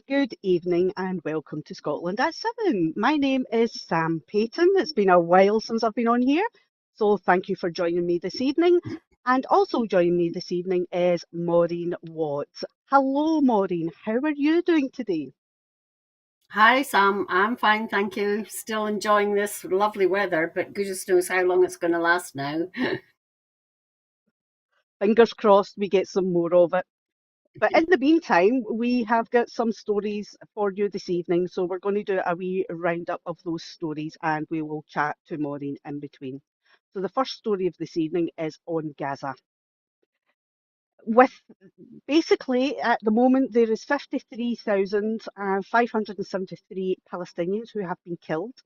Good evening and welcome to Scotland at 7. My name is Sam Paton. It's been a while since I've been on here, so thank you for joining me this evening. And also joining me this evening is Maureen Watt. Hello, Maureen. How are you doing today? Hi, Sam. I'm fine, thank you. Still enjoying this lovely weather, but goodness knows how long it's going to last now. Fingers crossed we get some more of it. But in the meantime, we have got some stories for you this evening, so we're going to do a wee roundup of those stories and we will chat to Maureen in between. So the first story of this evening is on Gaza. With basically at the moment there is 53,573 Palestinians who have been killed.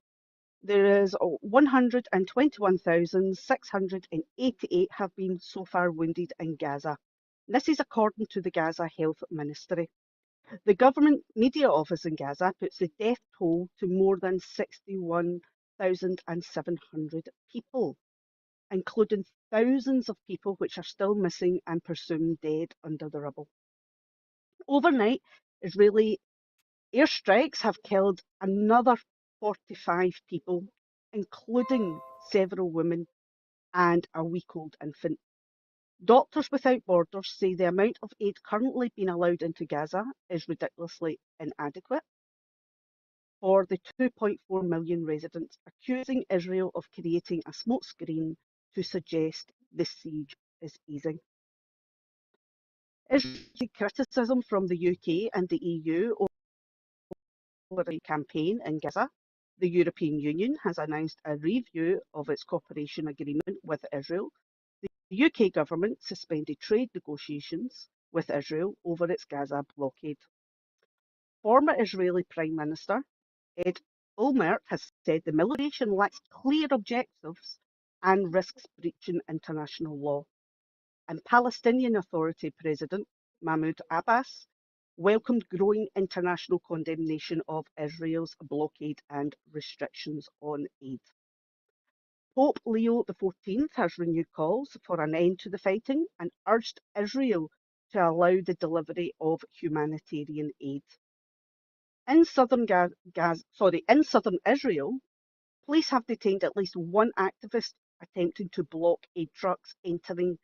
There is 121,688 have been so far wounded in Gaza. This is according to the Gaza Health Ministry. The government media office in Gaza puts the death toll to more than 61,700 people, including thousands of people which are still missing and presumed dead under the rubble. Overnight, Israeli airstrikes have killed another 45 people, including several women and a week-old infant. Doctors Without Borders say the amount of aid currently being allowed into Gaza is ridiculously inadequate for the 2.4 million residents, accusing Israel of creating a smokescreen to suggest the siege is easing. Israeli criticism from the UK and the EU over the campaign in Gaza. The European Union has announced a review of its cooperation agreement with Israel. The UK government suspended trade negotiations with Israel over its Gaza blockade. Former Israeli Prime Minister Ed Olmert has said the military operation lacks clear objectives and risks breaching international law. And Palestinian Authority President Mahmoud Abbas welcomed growing international condemnation of Israel's blockade and restrictions on aid. Pope Leo XIV has renewed calls for an end to the fighting and urged Israel to allow the delivery of humanitarian aid. In southern Israel, police have detained at least one activist attempting to block aid trucks entering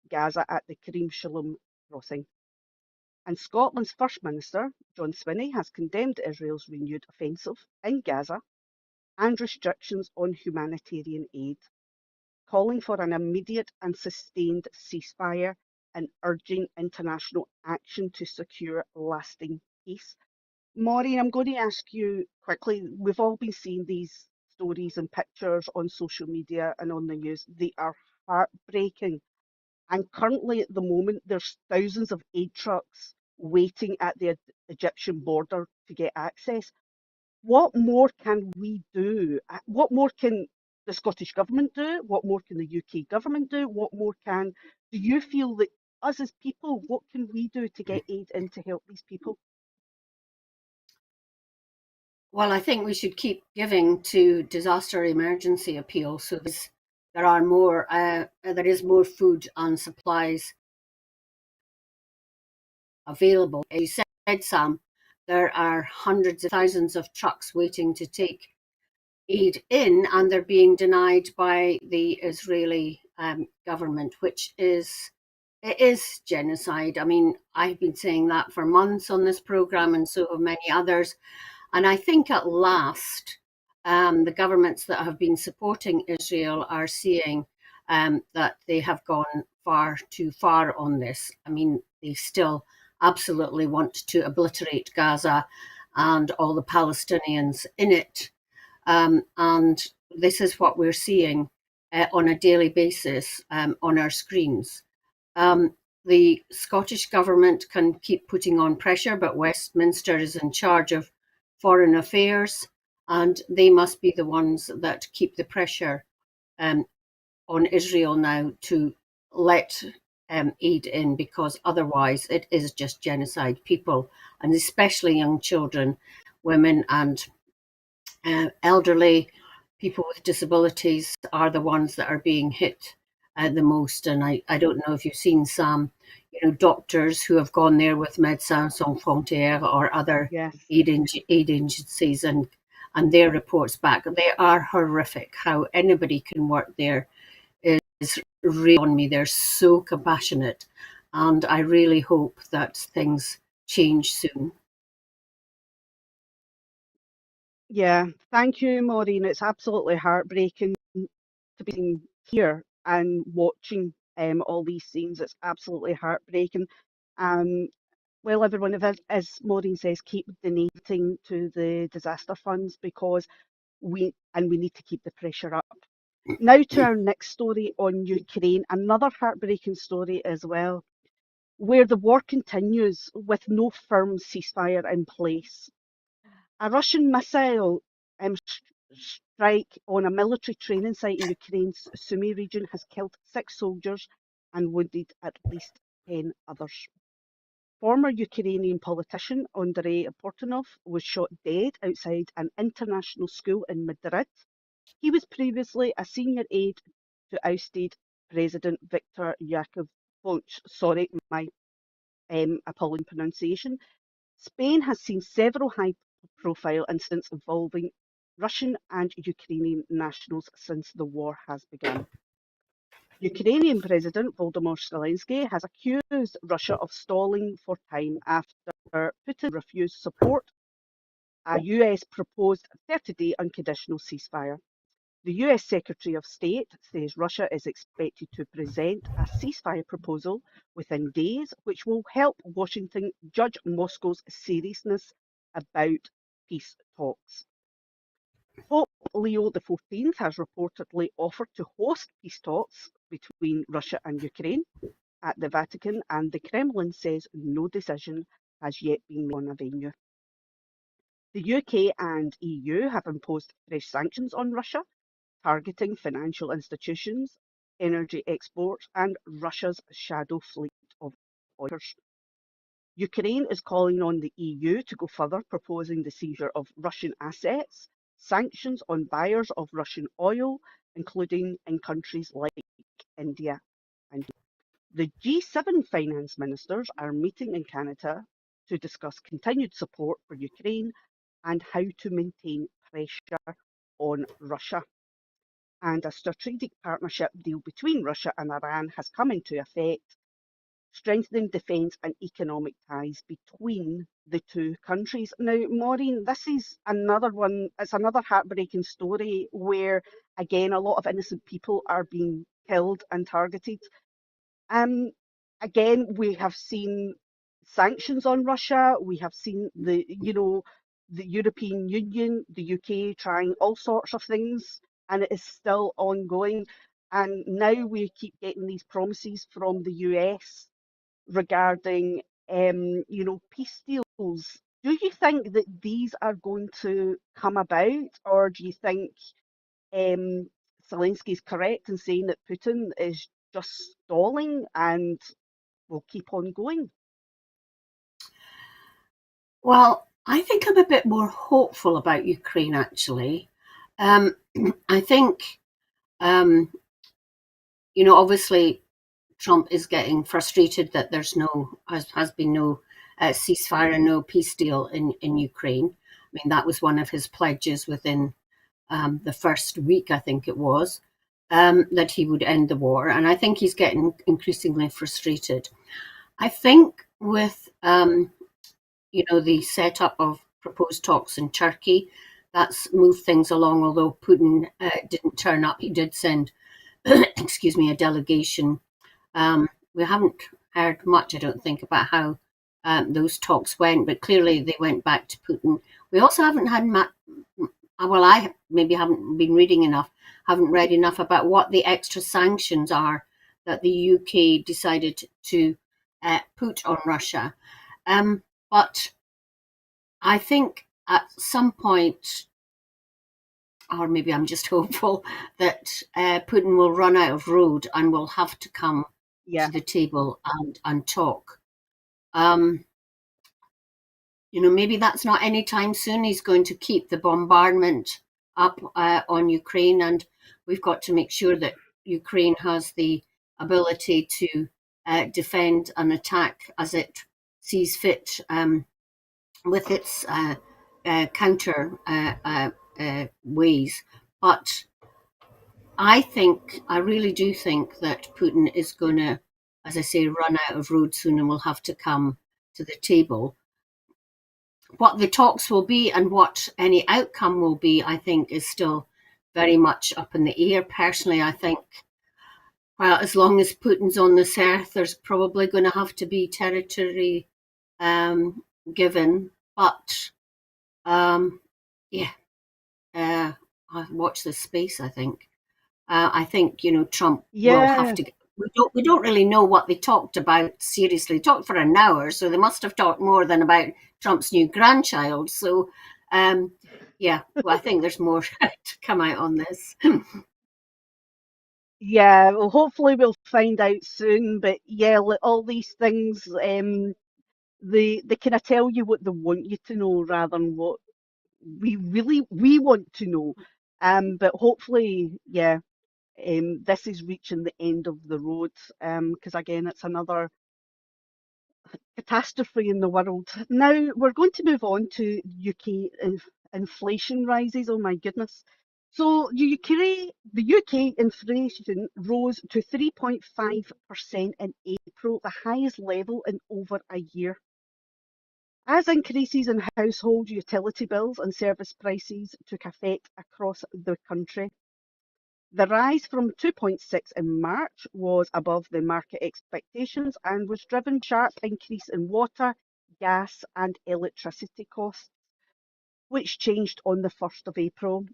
Gaza at the Karim Shalom crossing. And Scotland's First Minister, John Swinney, has condemned Israel's renewed offensive in Gaza and restrictions on humanitarian aid, calling for an immediate and sustained ceasefire and urging international action to secure lasting peace. Maureen, I'm going to ask you quickly. We've all been seeing these stories and pictures on social media and on the news. They are heartbreaking. And currently, at the moment, there's thousands of aid trucks waiting at the Egyptian border to get access. What more can we do? What more can the Scottish Government do? What more can the UK Government do? What more do you feel that us as people, what can we do to get aid in to help these people? Well, I think we should keep giving to disaster emergency appeals so there is more food and supplies available. As you said, Sam, there are hundreds of thousands of trucks waiting to take aid in, and they're being denied by the Israeli government, which is genocide. I mean, I've been saying that for months on this program, and so have many others. And I think at last, the governments that have been supporting Israel are seeing that they have gone far too far on this. I mean, they still absolutely want to obliterate Gaza and all the Palestinians in it. And this is what we're seeing on a daily basis on our screens. The Scottish Government can keep putting on pressure, but Westminster is in charge of foreign affairs, and they must be the ones that keep the pressure on Israel now to let aid in, because otherwise it is just genocide. People, and especially young children, women, and elderly people with disabilities are the ones that are being hit the most. And I don't know if you've seen some, doctors who have gone there with Médecins Sans Frontières or other Yes. aid agencies, and their reports back. They are horrific. How anybody can work there is really on me. They're so compassionate, and I really hope that things change soon. Yeah, thank you, Maureen. It's absolutely heartbreaking to be here and watching all these scenes. It's absolutely heartbreaking. Um, well, everyone, as Maureen says, keep donating to the disaster funds because we need to keep the pressure up. Now to our next story on Ukraine, another heartbreaking story as well, where the war continues with no firm ceasefire in place. A Russian missile strike on a military training site in Ukraine's Sumy region has killed 6 soldiers and wounded at least 10 others. Former Ukrainian politician Andrei Portonov was shot dead outside an international school in Madrid. He was previously a senior aide to ousted President Viktor Yanukovych. Sorry, my appalling pronunciation. Spain has seen several high-profile incidents involving Russian and Ukrainian nationals since the war has begun. Ukrainian President Volodymyr Zelensky has accused Russia of stalling for time after Putin refused support a US proposed 30-day unconditional ceasefire. The US Secretary of State says Russia is expected to present a ceasefire proposal within days, which will help Washington judge Moscow's seriousness about peace talks. Pope Leo XIV has reportedly offered to host peace talks between Russia and Ukraine at the Vatican, and the Kremlin says no decision has yet been made on a venue. The UK and EU have imposed fresh sanctions on Russia, targeting financial institutions, energy exports, and Russia's shadow fleet of oilers. Ukraine is calling on the EU to go further, proposing the seizure of Russian assets, sanctions on buyers of Russian oil, including in countries like India. And the G7 finance ministers are meeting in Canada to discuss continued support for Ukraine and how to maintain pressure on Russia. And a strategic partnership deal between Russia and Iran has come into effect, strengthening defence and economic ties between the two countries. Now, Maureen, this is another one, it's another heartbreaking story where, again, a lot of innocent people are being killed and targeted. Um, Again, we have seen sanctions on Russia. We have seen the European Union, the UK trying all sorts of things, and it is still ongoing. And now we keep getting these promises from the US regarding, peace deals. Do you think that these are going to come about, or do you think um, Zelensky is correct in saying that Putin is just stalling and will keep on going? Well, I think I'm a bit more hopeful about Ukraine, actually. Um, I think, um, obviously Trump is getting frustrated that has been no ceasefire and no peace deal in Ukraine. I mean, that was one of his pledges within the first week, I think it was, that he would end the war. And I think he's getting increasingly frustrated. I think with the setup of proposed talks in Turkey, that's moved things along. Although Putin didn't turn up, he did send, excuse me, a delegation. We haven't heard much, I don't think, about how those talks went, but clearly they went back to Putin. We also haven't had well, I maybe haven't been reading enough, haven't read enough about what the extra sanctions are that the UK decided to put on Russia. But I think at some point, or maybe I'm just hopeful, that Putin will run out of road and will have to come Yeah, to the table and talk. Maybe that's not anytime soon. He's going to keep the bombardment up on Ukraine, and we've got to make sure that Ukraine has the ability to defend and attack as it sees fit with its counter ways. But I really do think that Putin is going to, as I say, run out of road soon and will have to come to the table. What the talks will be and what any outcome will be, I think, is still very much up in the air. Personally, I think, well, as long as Putin's on this earth, there's probably going to have to be territory given. But yeah, I watch this space. I think Trump will have Yeah, to. We don't really know what they talked about seriously. They talked for an hour, so they must have talked more than about Trump's new grandchild. So, yeah, well, I think there's more to come out on this. yeah. Well, hopefully we'll find out soon. But yeah, all these things, they kind of tell you what they want you to know rather than what we want to know. But hopefully, yeah, this is reaching the end of the road. Because again, it's another catastrophe in the world. Now we're going to move on to UK inflation rises. Oh my goodness. So the UK inflation rose to 3.5% in April, the highest level in over a year. As increases in household utility bills and service prices took effect across the country, the rise from 2.6 in March was above the market expectations and was driven by a sharp increase in water, gas and electricity costs, which changed on the 1st of April.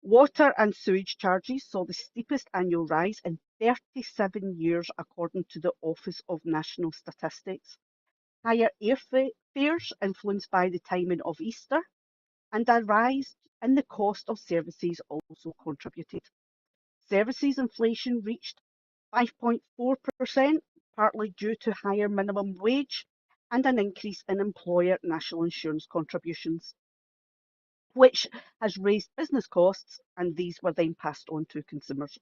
Water and sewage charges saw the steepest annual rise in 37 years, according to the Office of National Statistics. Higher airfares, influenced by the timing of Easter, and a rise in the cost of services also contributed. Services inflation reached 5.4%, partly due to higher minimum wage and an increase in employer national insurance contributions, which has raised business costs, and these were then passed on to consumers.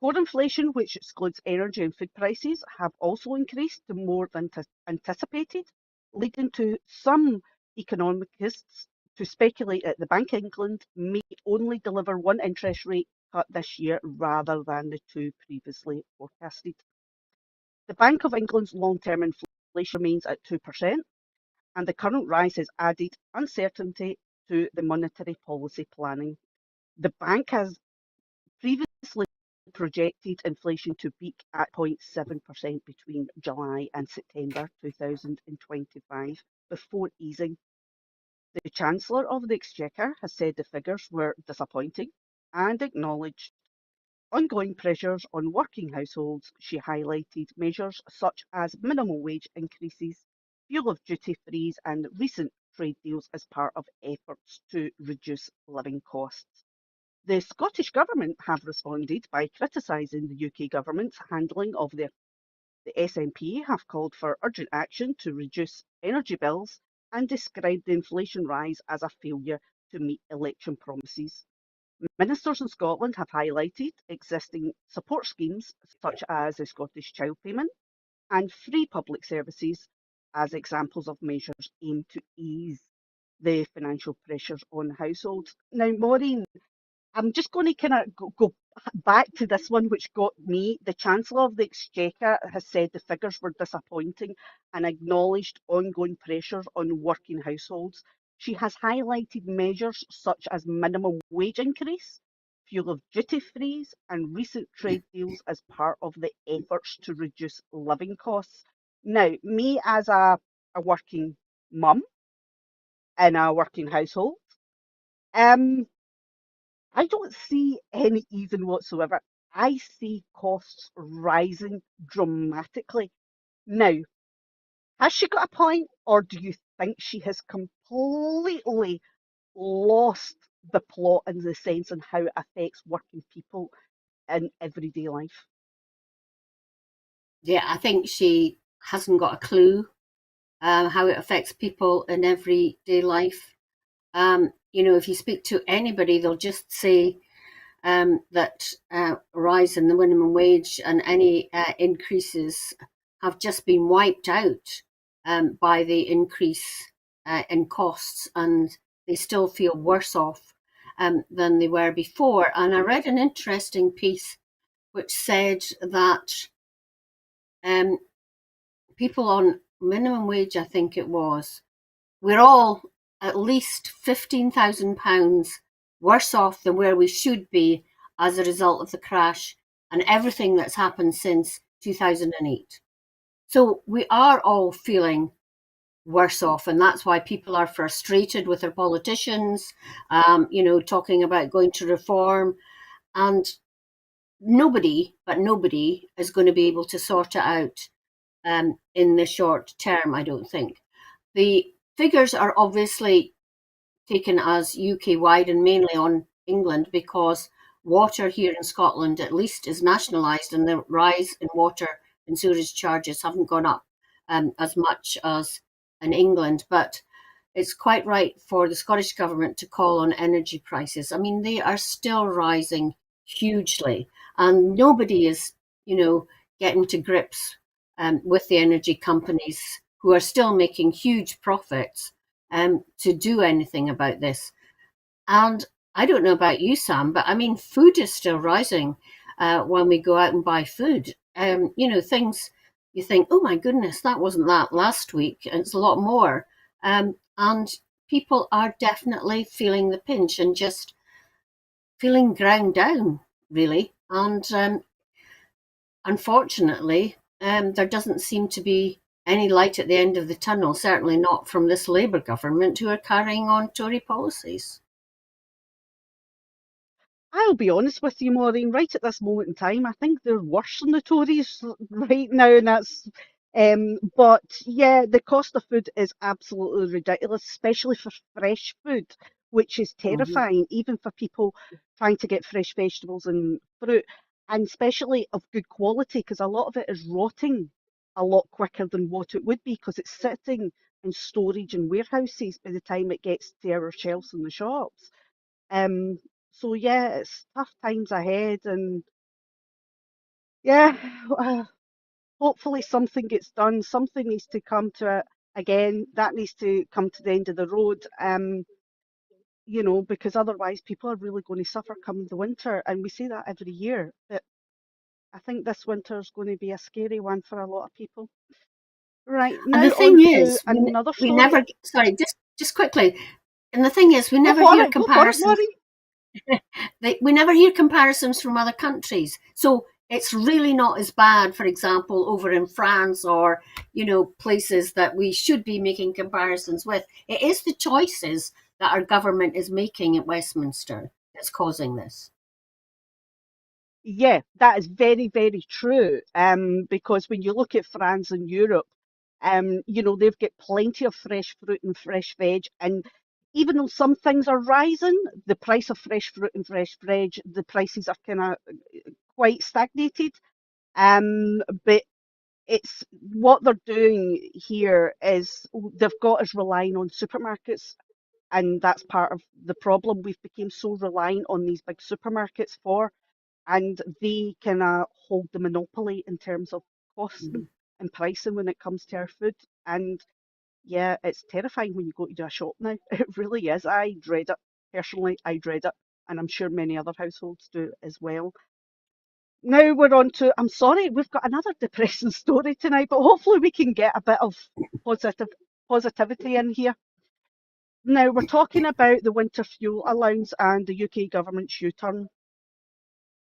Core inflation, which excludes energy and food prices, have also increased to more than anticipated, leading to some economists to speculate that the Bank of England may only deliver one interest rate cut this year rather than the two previously forecasted. The Bank of England's long-term inflation remains at 2%, and the current rise has added uncertainty to the monetary policy planning. The bank has previously projected inflation to peak at 0.7% between July and September 2025 before easing. The Chancellor of the Exchequer has said the figures were disappointing and acknowledged ongoing pressures on working households. She highlighted measures such as minimum wage increases, fuel of duty frees, and recent trade deals as part of efforts to reduce living costs. The Scottish Government have responded by criticising the UK Government's handling of the SNP, have called for urgent action to reduce energy bills and described the inflation rise as a failure to meet election promises. Ministers in Scotland have highlighted existing support schemes such as the Scottish Child Payment and free public services as examples of measures aimed to ease the financial pressures on households. Now, Maureen, I'm just going to kind of go back to this one, which got me. The Chancellor of the Exchequer has said the figures were disappointing and acknowledged ongoing pressures on working households. She has highlighted measures such as minimum wage increase, fuel of duty frees, and recent trade deals as part of the efforts to reduce living costs. Now, me as a working mum in a working household, um, I don't see any easing whatsoever. I see costs rising dramatically. Now, has she got a point, or do you think she has completely lost the plot in the sense and how it affects working people in everyday life? Yeah, I think she hasn't got a clue how it affects people in everyday life. If you speak to anybody, they'll just say that rise in the minimum wage and any increases have just been wiped out by the increase in costs, and they still feel worse off than they were before. And I read an interesting piece which said that people on minimum wage, I think it was, we're all at least £15,000 worse off than where we should be as a result of the crash and everything that's happened since 2008. So we are all feeling worse off, and that's why people are frustrated with their politicians, talking about going to reform, and nobody is going to be able to sort it out in the short term, I don't think. The figures are obviously taken as UK wide and mainly on England, because water here in Scotland at least is nationalised, and the rise in water and sewerage charges haven't gone up as much as in England. But it's quite right for the Scottish Government to call on energy prices. I mean, they are still rising hugely, and nobody is, getting to grips with the energy companies, who are still making huge profits, to do anything about this. And I don't know about you, Sam, but I mean, food is still rising when we go out and buy food. Things you think, oh my goodness, that wasn't that last week, and it's a lot more. And people are definitely feeling the pinch and just feeling ground down, really. And unfortunately, there doesn't seem to be any light at the end of the tunnel, certainly not from this Labour government, who are carrying on Tory policies. I'll be honest with you, Maureen, right at this moment in time, I think they're worse than the Tories right now, and but yeah, the cost of food is absolutely ridiculous, especially for fresh food, which is Mm-hmm. terrifying, even for people trying to get fresh vegetables and fruit, and especially of good quality, because a lot of it is rotting a lot quicker than what it would be, because it's sitting in storage and warehouses by the time it gets to our shelves in the shops. Um, so yeah, it's tough times ahead, and yeah, uh, hopefully something gets done. Something needs to come to it again. That needs to come to the end of the road. Because otherwise people are really going to suffer come the winter, and we say that every year. But I think this winter is going to be a scary one for a lot of people. Right, And now the on thing to is, another we story. never, sorry, just quickly. And the thing is, we Go never for hear it, go for it, comparisons. Maureen. We never hear comparisons from other countries. So it's really not as bad, for example, over in France, or, places that we should be making comparisons with. It is the choices that our government is making at Westminster that's causing this. Yeah, that is very, very true. Because when you look at France and Europe, they've got plenty of fresh fruit and fresh veg. And even though some things are rising, the price of fresh fruit and fresh veg, the prices are kind of quite stagnated. But it's what they're doing here is they've got us relying on supermarkets, and that's part of the problem. We've become so reliant on these big supermarkets and they kind of hold the monopoly in terms of costing Mhm. and pricing when it comes to our food. And yeah, it's terrifying when you go to a shop now. It really is. I dread it. Personally, I dread it. And I'm sure many other households do as well. Now we're on to, I'm sorry, we've got another depressing story tonight, but hopefully we can get a bit of positive positivity in here. Now we're talking about the winter fuel allowance and the UK government's U-turn.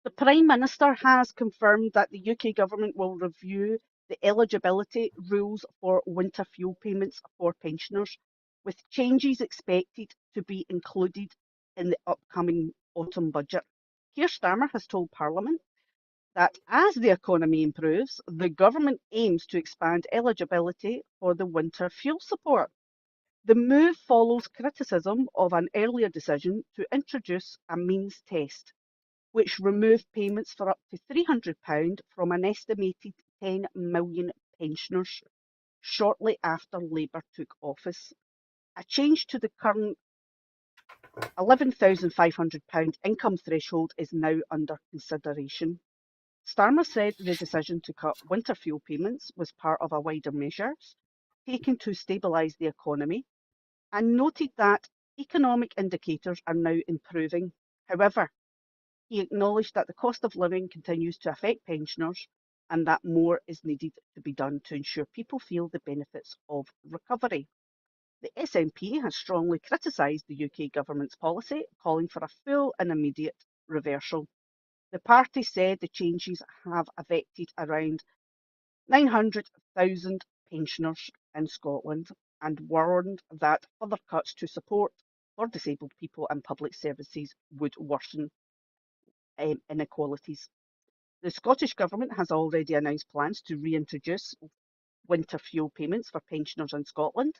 The Prime Minister has confirmed that the UK government will review the eligibility rules for winter fuel payments for pensioners, with changes expected to be included in the upcoming autumn budget. Keir Starmer has told Parliament that as the economy improves, the government aims to expand eligibility for the winter fuel support. The move follows criticism of an earlier decision to introduce a means test, which removed payments for up to £300 from an estimated 10 million pensioners shortly after Labour took office. A change to the current £11,500 income threshold is now under consideration. Starmer said the decision to cut winter fuel payments was part of a wider measures taken to stabilise the economy and noted that economic indicators are now improving. However, he acknowledged that the cost of living continues to affect pensioners and that more is needed to be done to ensure people feel the benefits of recovery. The SNP has strongly criticised the UK government's policy, calling for a full and immediate reversal. The party said the changes have affected around 900,000 pensioners in Scotland and warned that further cuts to support for disabled people and public services would worsen inequalities. The Scottish Government has already announced plans to reintroduce winter fuel payments for pensioners in Scotland,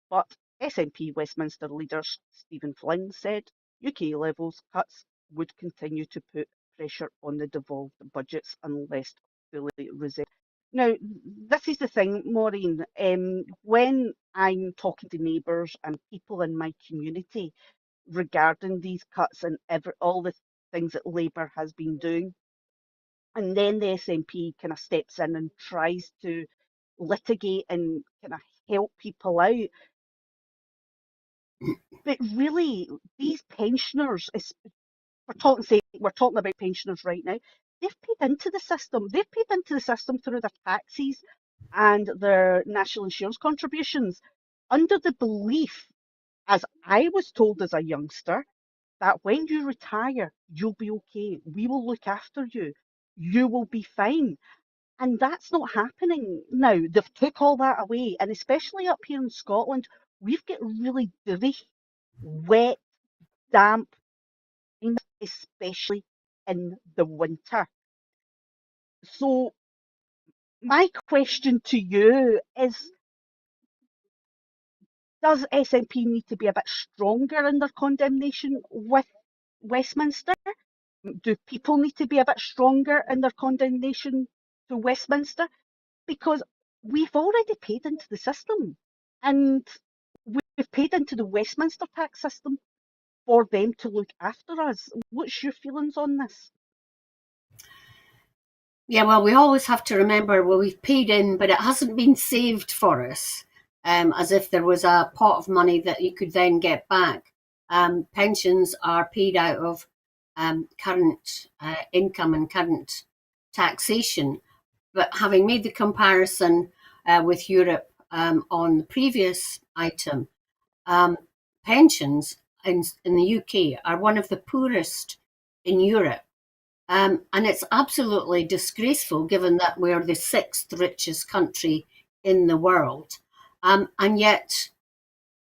but SNP Westminster leader Stephen Flynn said UK levels cuts would continue to put pressure on the devolved budgets unless fully reserved. Now, this is the thing, Maureen. When I'm talking to neighbours and people in my community regarding these cuts and all the things that Labour has been doing, and then the SNP kind of steps in and tries to litigate and kind of help people out. But really, these pensioners, we're talking about pensioners right now. They've paid into the system. They've paid into the system through their taxes and their national insurance contributions, under the belief, as I was told as a youngster, that when you retire, you'll be okay. We will look after you. You will be fine. And that's not happening now. They've took all that away. And especially up here in Scotland, we've got really dirty, wet, damp, especially in the winter. So my question to you is, does SNP need to be a bit stronger in their condemnation with Westminster? Do people need to be a bit stronger in their condemnation to Westminster? Because we've already paid into the system and we've paid into the Westminster tax system for them to look after us. What's your feelings on this? Yeah, well, we always have to remember, well, we've paid in, but it hasn't been saved for us, as if there was a pot of money that you could then get back. Pensions are paid out of current income and current taxation. But having made the comparison with Europe on the previous item, pensions in the UK are one of the poorest in Europe. And it's absolutely disgraceful given that we're the sixth richest country in the world. And yet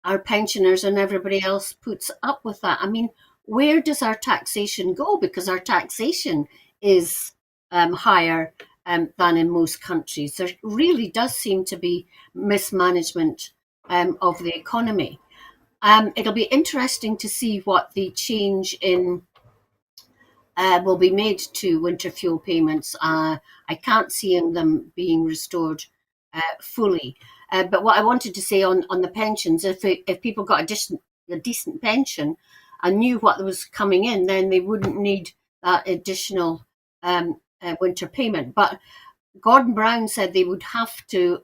our pensioners and everybody else puts up with that. I mean, where does our taxation go? Because our taxation is higher than in most countries. There really does seem to be mismanagement of the economy. It'll be interesting to see what the change in will be made to winter fuel payments. I can't see them being restored fully. But what I wanted to say on the pensions, if people got a decent pension and knew what was coming in, then they wouldn't need that additional winter payment. But Gordon Brown said they would have to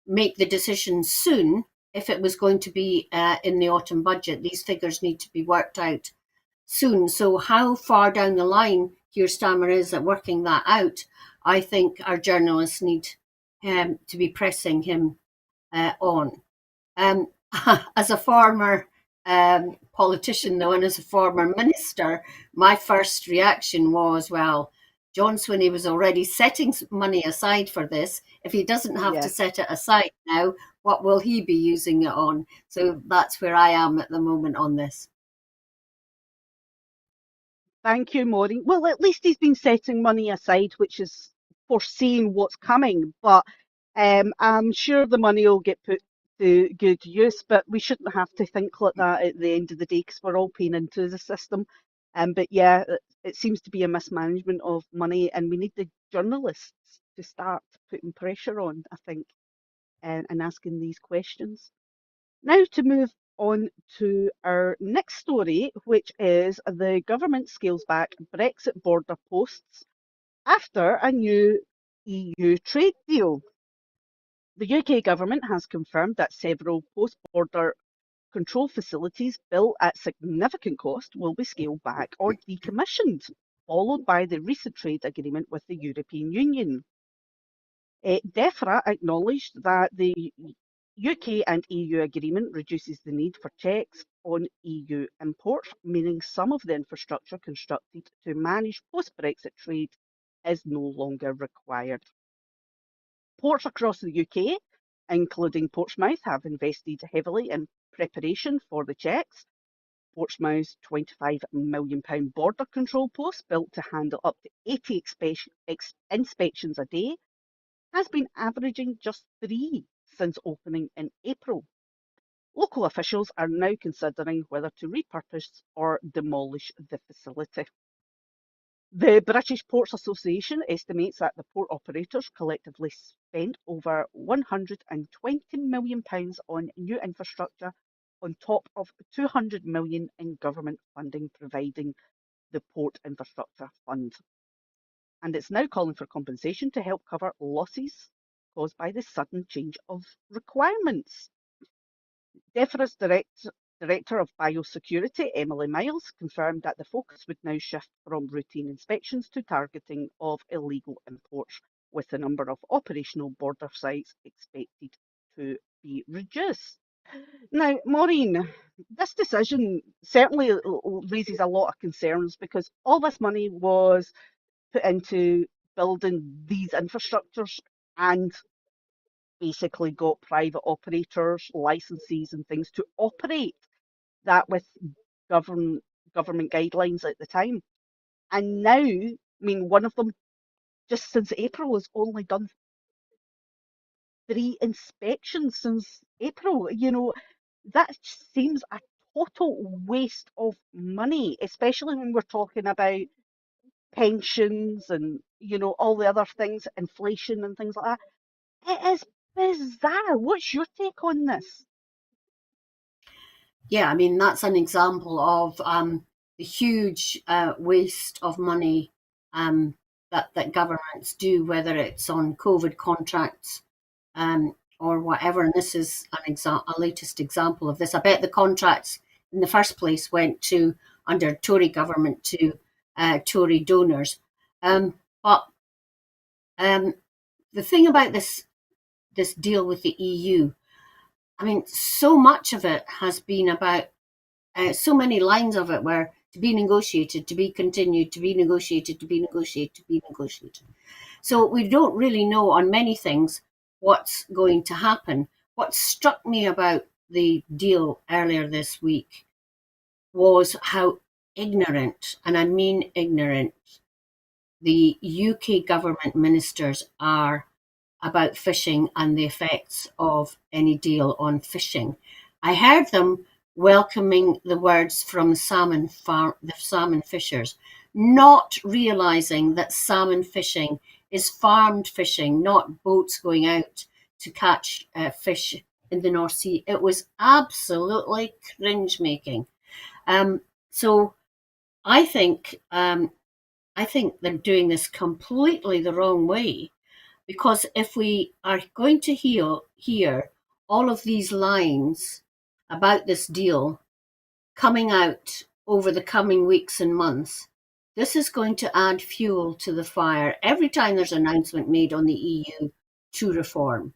make the decision soon if it was going to be in the autumn budget. These figures need to be worked out soon. So how far down the line Keir Starmer is at working that out, I think our journalists need to be pressing him on. As a former politician, though, and as a former minister, my first reaction was, well, John Swinney was already setting money aside for this. If he doesn't have to set it aside now, what will he be using it on? So that's where I am at the moment on this. Thank you, Maureen. Well, at least he's been setting money aside, which is foreseeing what's coming. But I'm sure the money will get put to good use. But we shouldn't have to think like that at the end of the day, because we're all paying into the system. But yeah, it seems to be a mismanagement of money, and we need the journalists to start putting pressure on, I think, and asking these questions. Now to move on to our next story, which is the government scales back Brexit border posts after a new EU trade deal. The UK government has confirmed that several post-border control facilities built at significant cost will be scaled back or decommissioned, followed by the recent trade agreement with the European Union. DEFRA acknowledged that the UK and EU agreement reduces the need for checks on EU imports, meaning some of the infrastructure constructed to manage post-Brexit trade is no longer required. Ports across the UK, including Portsmouth, have invested heavily in preparation for the checks. Portsmouth's £25 million border control post, built to handle up to 80 inspections a day, has been averaging just 3 since opening in April. Local officials are now considering whether to repurpose or demolish the facility. The British Ports Association estimates that the port operators collectively spent over £120 million on new infrastructure on top of £200 million in government funding providing the Port Infrastructure Fund. And it's now calling for compensation to help cover losses caused by the sudden change of requirements. DEFRA's Director of Biosecurity, Emily Miles, confirmed that the focus would now shift from routine inspections to targeting of illegal imports, with the number of operational border sites expected to be reduced. Now, Maureen, this decision certainly raises a lot of concerns because all this money was put into building these infrastructures and basically got private operators, licenses and things to operate that with government guidelines at the time. And now, I mean, one of them just since April has only done 3 inspections since April. You know, that seems a total waste of money, especially when we're talking about pensions and, you know, all the other things, inflation and things like that. It is bizarre. What's your take on this? Yeah, I mean, that's an example of the huge waste of money that governments do, whether it's on COVID contracts or whatever. And this is a latest example of this. I bet the contracts in the first place went to, under Tory government, to Tory donors. But the thing about this deal with the EU, I mean, so much of it has been about, so many lines of it were to be negotiated, to be continued, to be negotiated, to be negotiated, to be negotiated. So we don't really know on many things what's going to happen. What struck me about the deal earlier this week was how ignorant, and I mean ignorant, the UK government ministers are about fishing and the effects of any deal on fishing. I heard them welcoming the words from the salmon fishers, not realizing that salmon fishing is farmed fishing, not boats going out to catch fish in the North Sea. It was absolutely cringe-making. So I think they're doing this completely the wrong way. Because if we are going to hear all of these lines about this deal coming out over the coming weeks and months, this is going to add fuel to the fire every time there's an announcement made on the EU to reform.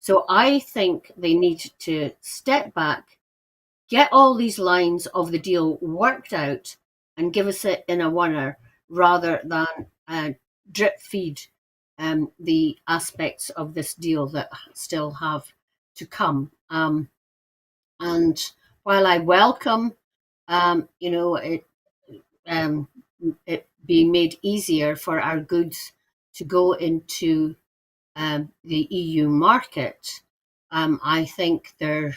So I think they need to step back, get all these lines of the deal worked out and give us it in a oneer rather than drip feed the aspects of this deal that still have to come. And while I welcome, it being made easier for our goods to go into the EU market, I think they're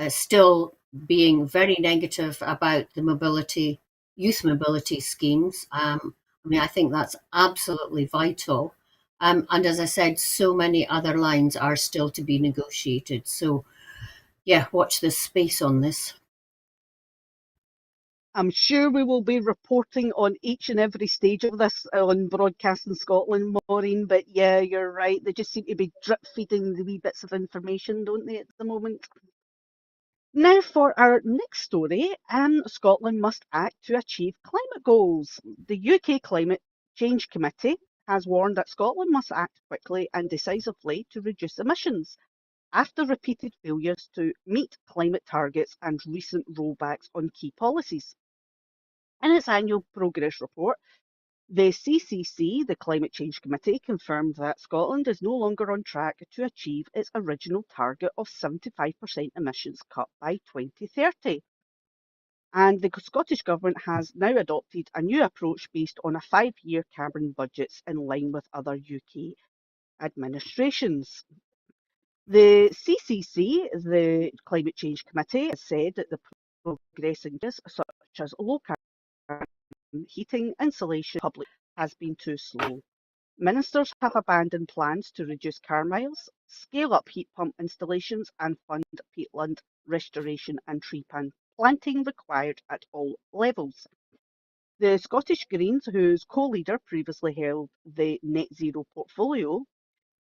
still being very negative about the youth mobility schemes. I mean, I think that's absolutely vital. And as I said, so many other lines are still to be negotiated. So yeah, watch this space on this. I'm sure we will be reporting on each and every stage of this on Broadcasting Scotland, Maureen. But yeah, you're right. They just seem to be drip feeding the wee bits of information, don't they, at the moment? Now for our next story, Scotland must act to achieve climate goals. The UK Climate Change Committee has warned that Scotland must act quickly and decisively to reduce emissions after repeated failures to meet climate targets and recent rollbacks on key policies. In its annual progress report, the CCC, the Climate Change Committee, confirmed that Scotland is no longer on track to achieve its original target of 75% emissions cut by 2030. And the Scottish Government has now adopted a new approach based on a 5-year carbon budget in line with other UK administrations. The CCC, the Climate Change Committee, has said that the progress in areas such as low carbon heating, insulation, public has been too slow. Ministers have abandoned plans to reduce car miles, scale up heat pump installations, and fund peatland restoration and tree planting required at all levels. The Scottish Greens, whose co-leader previously held the Net Zero portfolio,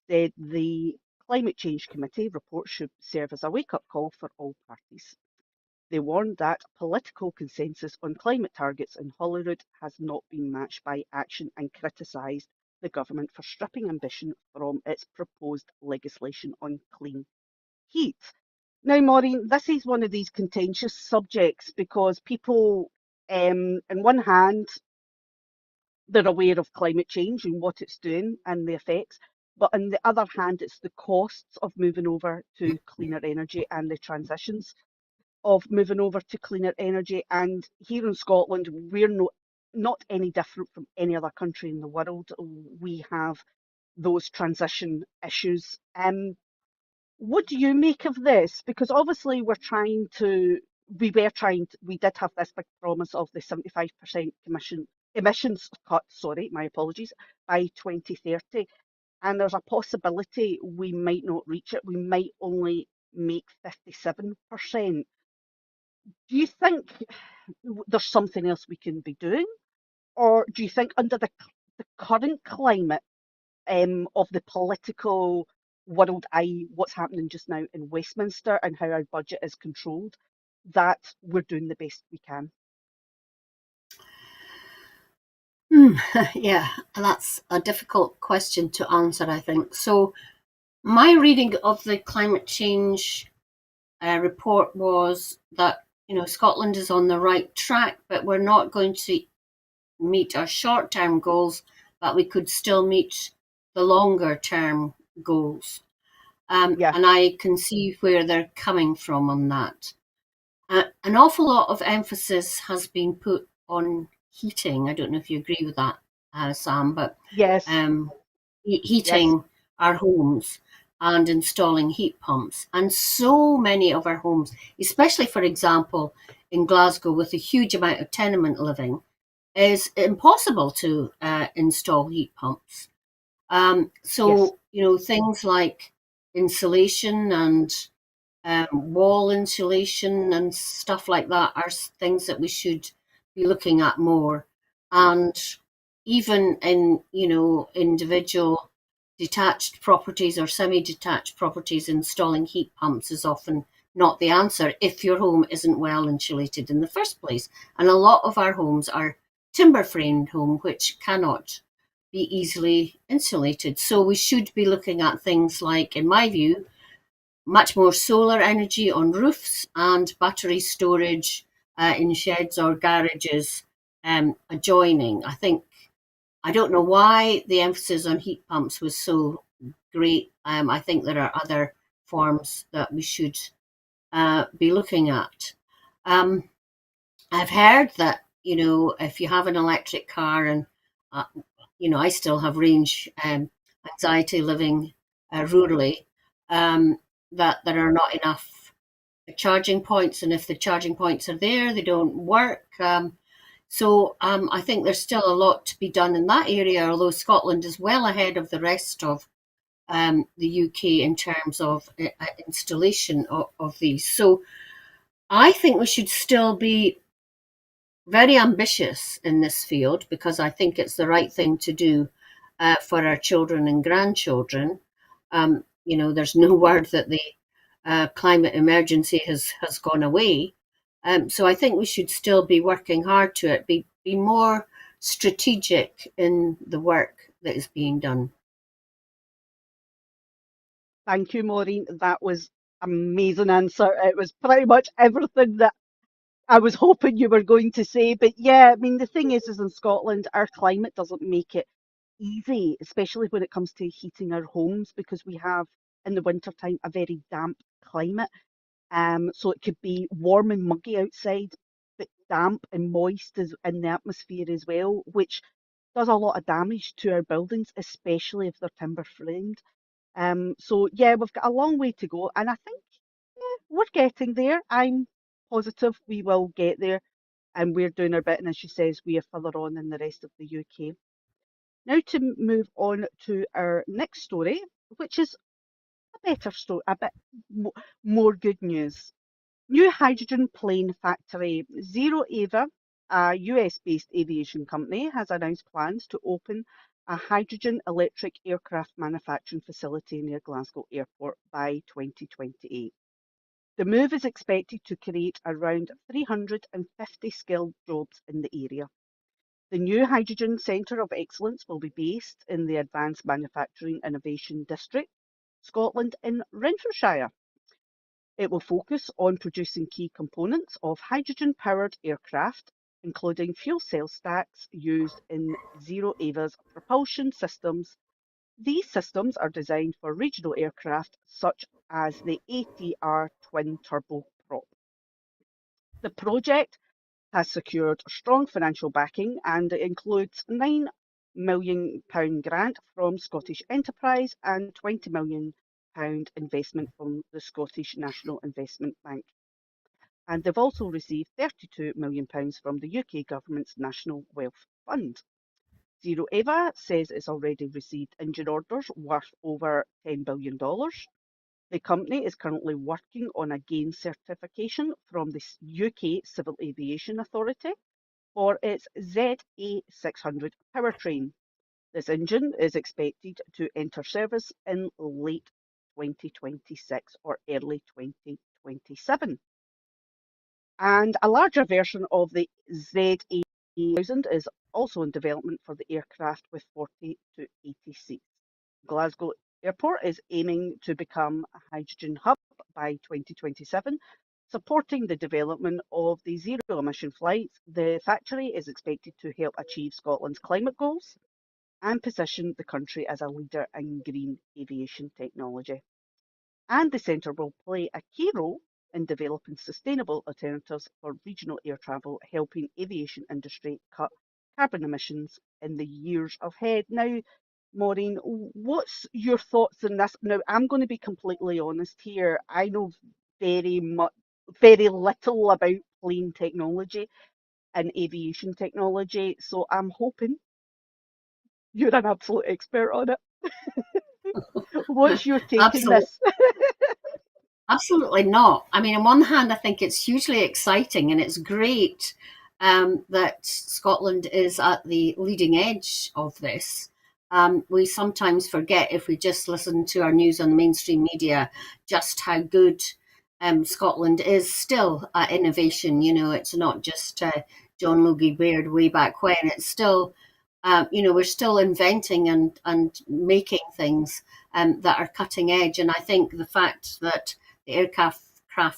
said the Climate Change Committee report should serve as a wake-up call for all parties. They warned that political consensus on climate targets in Holyrood has not been matched by action and criticised the government for stripping ambition from its proposed legislation on clean heat. Now, Maureen, this is one of these contentious subjects because people, on one hand, they're aware of climate change and what it's doing and the effects. But on the other hand, it's the costs of moving over to cleaner energy and the transitions of moving over to cleaner energy. And here in Scotland, we're not any different from any other country in the world. We have those transition issues. What do you make of this? Because obviously we did have this big promise of the 75% emissions cut, sorry, my apologies, by 2030. And there's a possibility we might not reach it. We might only make 57%. Do you think there's something else we can be doing? Or do you think under the current climate of the political world, i.e. what's happening just now in Westminster and how our budget is controlled, that we're doing the best we can? Yeah, that's a difficult question to answer, I think. So, my reading of the climate change report was that Scotland is on the right track, but we're not going to meet our short-term goals, but we could still meet the longer-term goals. Yeah, And I can see where they're coming from on that. An awful lot of emphasis has been put on heating. I don't know if you agree with that, Sam, but yes, um, yes, heating our homes and installing heat pumps. And so many of our homes, especially, for example, in Glasgow with a huge amount of tenement living, is impossible to install heat pumps. yes, Things like insulation and wall insulation and stuff like that are things that we should be looking at more. And even in, individual detached properties or semi-detached properties, installing heat pumps is often not the answer if your home isn't well insulated in the first place. And a lot of our homes are timber framed home, which cannot be easily insulated. So we should be looking at things like, in my view, much more solar energy on roofs and battery storage in sheds or garages adjoining. I don't know why the emphasis on heat pumps was so great. I think there are other forms that we should be looking at. I've heard that, if you have an electric car and, I still have range anxiety living rurally, that there are not enough charging points. And if the charging points are there, they don't work. I think there's still a lot to be done in that area, although Scotland is well ahead of the rest of the UK in terms of installation of these. So I think we should still be very ambitious in this field because I think it's the right thing to do for our children and grandchildren. There's no word that the climate emergency has gone away. So I think we should still be working hard to it, be more strategic in the work that is being done. Thank you, Maureen. That was amazing answer. It was pretty much everything that I was hoping you were going to say. But yeah, I mean, the thing is in Scotland, our climate doesn't make it easy, especially when it comes to heating our homes, because we have in the wintertime a very damp climate. So it could be warm and muggy outside, but damp and moist is in the atmosphere as well, which does a lot of damage to our buildings, especially if they're timber framed. So yeah, we've got a long way to go, and I think we're getting there. I'm positive we will get there, and we're doing our bit. And as she says, we are further on than the rest of the UK. Now to move on to our next story, which is a better story, a bit more good news. New hydrogen plane factory. Zero Ava, a US-based aviation company, has announced plans to open a hydrogen electric aircraft manufacturing facility near Glasgow Airport by 2028. The move is expected to create around 350 skilled jobs in the area. The new Hydrogen Centre of Excellence will be based in the Advanced Manufacturing Innovation District, Scotland in Renfrewshire. It will focus on producing key components of hydrogen-powered aircraft, including fuel cell stacks used in Zero Ava's propulsion systems. These systems are designed for regional aircraft such as the ATR twin turboprop. The project has secured strong financial backing and it includes £9 million grant from Scottish Enterprise and £20 million investment from the Scottish National Investment Bank. And they've also received £32 million from the UK government's National Wealth Fund. Zero Ava says it's already received engine orders worth over $10 billion. The company is currently working on a GAIN certification from the UK Civil Aviation Authority for its ZA600 powertrain. This engine is expected to enter service in late 2026 or early 2027. And a larger version of the ZA1000 is also in development for the aircraft with 40 to 80 seats. Glasgow Airport is aiming to become a hydrogen hub by 2027, supporting the development of the zero emission flights. The factory is expected to help achieve Scotland's climate goals and position the country as a leader in green aviation technology. And the centre will play a key role in developing sustainable alternatives for regional air travel, helping aviation industry cut carbon emissions in the years ahead. Now, Maureen, what's your thoughts on this? Now, I'm going to be completely honest here. I know very little about plane technology and aviation technology, so I'm hoping you're an absolute expert on it. What's your take on Absolutely. this? Absolutely not. I mean, on one hand, I think it's hugely exciting and it's great that Scotland is at the leading edge of this. We sometimes forget, if we just listen to our news on the mainstream media, just how good Scotland is still at innovation. You know, it's not just John Logie Baird way back when. It's still, we're still inventing and making things that are cutting edge. And I think the fact that the aircraft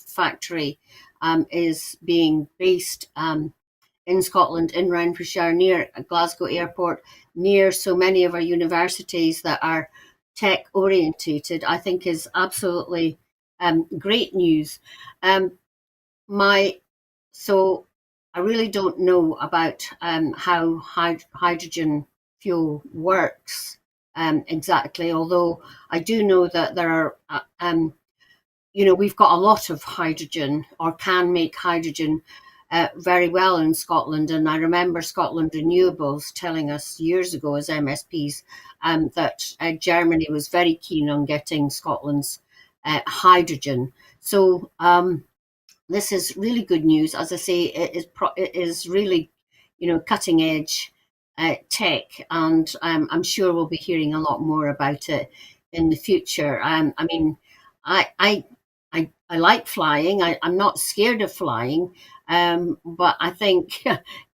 factory is being based in Scotland, in Renfrewshire, near Glasgow Airport, near so many of our universities that are tech orientated, I think is absolutely great news. My so I really don't know about how hydrogen fuel works exactly, although I do know that there are we've got a lot of hydrogen or can make hydrogen very well in Scotland. And I remember Scotland Renewables telling us years ago as MSPs that Germany was very keen on getting Scotland's hydrogen. So this is really good news. As I say, it is really, cutting edge tech, and I'm sure we'll be hearing a lot more about it in the future. I mean, I I like flying. I'm not scared of flying, but I think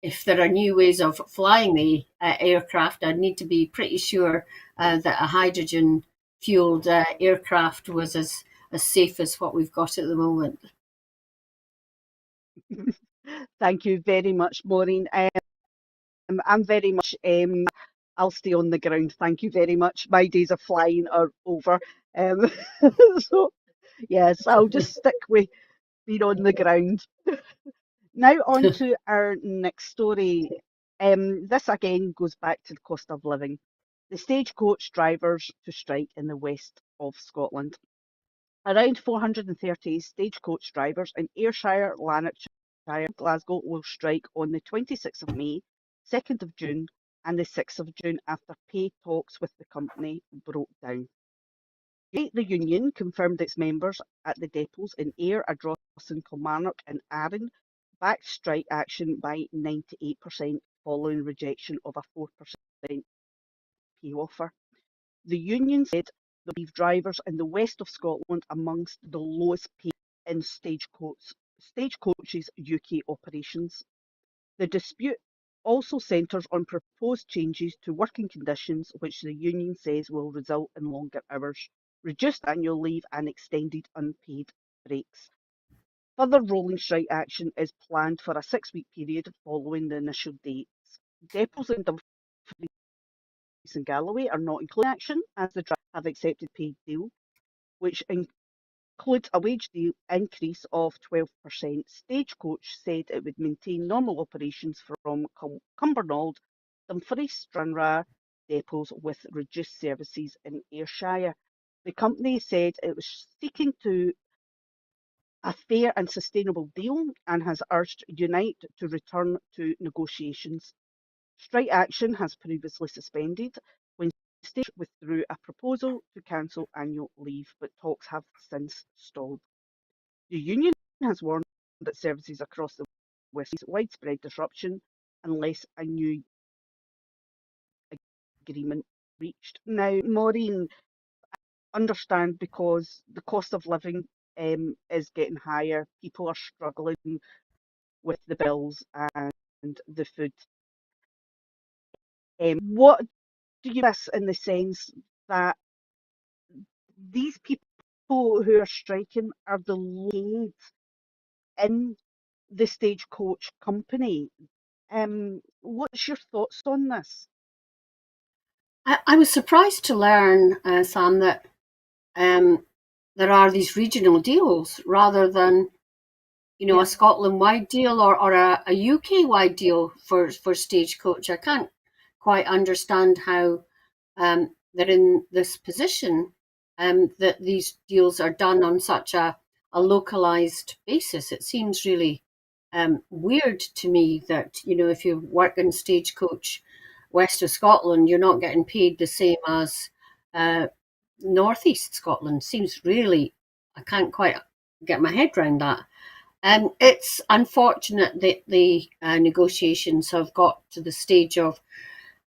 if there are new ways of flying the aircraft, I'd need to be pretty sure that a hydrogen fueled aircraft was as safe as what we've got at the moment. Thank you very much, Maureen. I'm very much, I'll stay on the ground. Thank you very much. My days of flying are over. Um, so, yes, I'll just stick with being on the ground. Now on to our next story. This again goes back to the cost of living. The stagecoach drivers to strike in the west of Scotland. Around 430 stagecoach drivers in Ayrshire, Lanarkshire, and Glasgow will strike on the 26th of May, 2nd of June, and the 6th of June after pay talks with the company broke down. The union confirmed its members at the depots in Ayr, Ardrossan, Kilmarnock, and Arran backed strike action by 98% following rejection of a 4% pay offer. The union said they'll leave drivers in the west of Scotland amongst the lowest paid in Stagecoach's UK operations. The dispute also centres on proposed changes to working conditions, which the union says will result in longer hours, reduced annual leave, and extended unpaid breaks. Further rolling strike action is planned for a 6-week period following the initial dates. Depots in Dumfries and Galloway are not included in action, as the drivers have accepted paid deal, which includes a wage deal increase of 12%. Stagecoach said it would maintain normal operations from Cumbernauld, Dumfries, Stranraer depots with reduced services in Ayrshire. The company said it was seeking a fair and sustainable deal and has urged Unite to return to negotiations. Strike action has previously suspended when Stage withdrew a proposal to cancel annual leave, but talks have since stalled. The union has warned that services across the West face widespread disruption unless a new agreement reached. Now, Maureen, understand because the cost of living is getting higher. People are struggling with the bills and the food. What do you miss in the sense that these people who are striking are the lead in the Stagecoach company? What's your thoughts on this? I was surprised to learn, Sam, that um, there are these regional deals rather than Yeah, a Scotland-wide deal or a UK-wide deal for Stagecoach. I can't quite understand how they're in this position, that these deals are done on such a localized basis. It seems really weird to me that, if you work in Stagecoach west of Scotland, you're not getting paid the same as uh, northeast Scotland. Seems really, I can't quite get my head around that. It's unfortunate that the negotiations have got to the stage of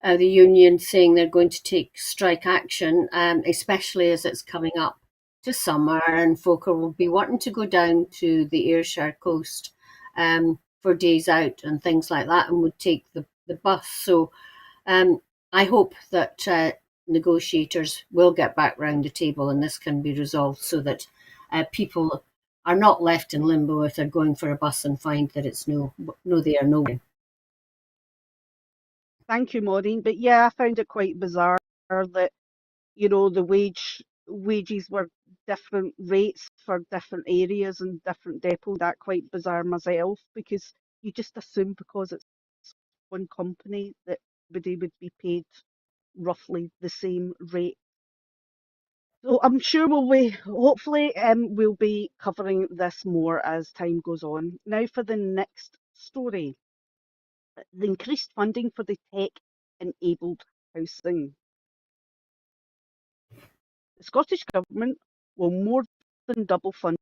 the union saying they're going to take strike action, especially as it's coming up to summer and folk will be wanting to go down to the Ayrshire coast for days out and things like that and would take the bus. So um, I hope that negotiators will get back round the table and this can be resolved so that people are not left in limbo if they're going for a bus and find that it's no there, nowhere. thank you, Maureen. But yeah, I found it quite bizarre that the wages were different rates for different areas and different depots. That quite bizarre myself because you just assume because it's one company that everybody would be paid roughly the same rate. So I'm sure hopefully we'll be covering this more as time goes on. Now for the next story, the increased funding for the tech-enabled housing. The Scottish Government will more than double funding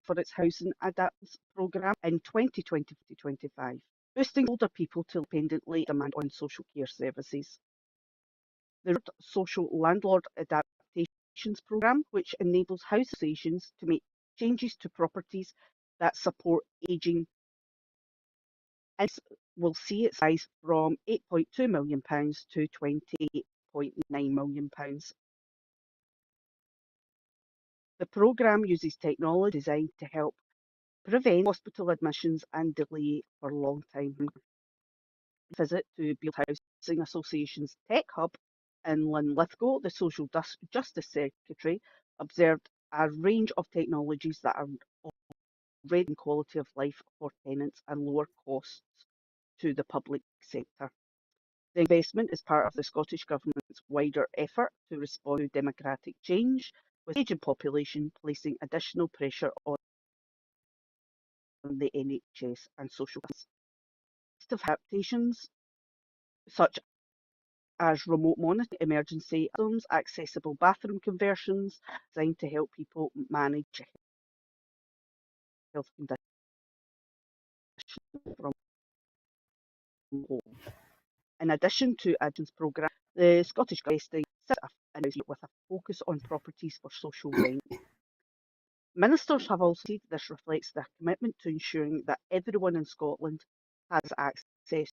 for its housing adaptations programme in 2020-2025, boosting older people to independently demand on social care services. The Social Landlord Adaptations programme, which enables housing associations to make changes to properties that support ageing, will see its rise from £8.2 million to £28.9 million. The programme uses technology designed to help prevent hospital admissions and delay for long time. Visit to Beal Housing Association's Tech Hub in Linlithgow, the Social Justice Secretary observed a range of technologies that are already quality of life for tenants and lower costs to the public sector. The investment is part of the Scottish Government's wider effort to respond to demographic change, with the ageing population placing additional pressure on the NHS and social adaptations, such as remote monitoring, emergency rooms, accessible bathroom conversions, designed to help people manage health conditions from home. In addition to Adam's programme, the Scottish Government with a focus on properties for social rent. Ministers have also said this reflects their commitment to ensuring that everyone in Scotland has access